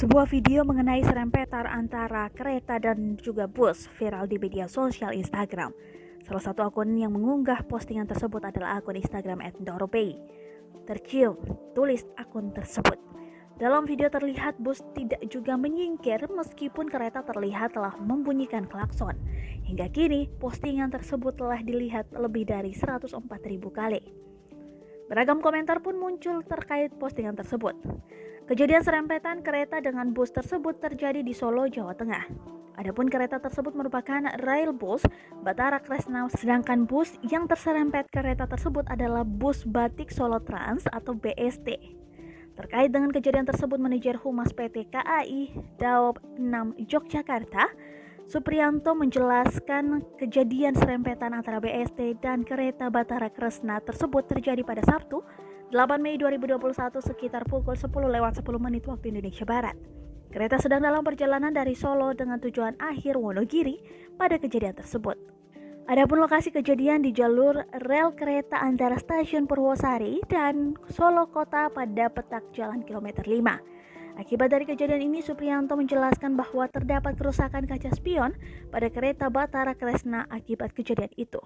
Sebuah video mengenai serempetan antara kereta dan juga bus viral di media sosial Instagram. Salah satu akun yang mengunggah postingan tersebut adalah akun Instagram @dorobey. Tercium, tulis akun tersebut. Dalam video terlihat bus tidak juga menyingkir meskipun kereta terlihat telah membunyikan klakson. Hingga kini, postingan tersebut telah dilihat lebih dari 104.000 kali. Beragam komentar pun muncul terkait postingan tersebut. Kejadian serempetan kereta dengan bus tersebut terjadi di Solo, Jawa Tengah. Adapun kereta tersebut merupakan rail bus Batara Kresna, sedangkan bus yang terserempet kereta tersebut adalah bus Batik Solo Trans atau BST. Terkait dengan kejadian tersebut, manajer Humas PT KAI Daob 6 Yogyakarta, Supriyanto menjelaskan kejadian serempetan antara BST dan kereta Batara Kresna tersebut terjadi pada Sabtu 8 Mei 2021 sekitar pukul 10:10 waktu Indonesia Barat. Kereta sedang dalam perjalanan dari Solo dengan tujuan akhir Wonogiri pada kejadian tersebut. Adapun lokasi kejadian di jalur rel kereta antara stasiun Purwosari dan Solo Kota pada petak jalan kilometer 5. Akibat dari kejadian ini, Supriyanto menjelaskan bahwa terdapat kerusakan kaca spion pada kereta Batara Kresna akibat kejadian itu.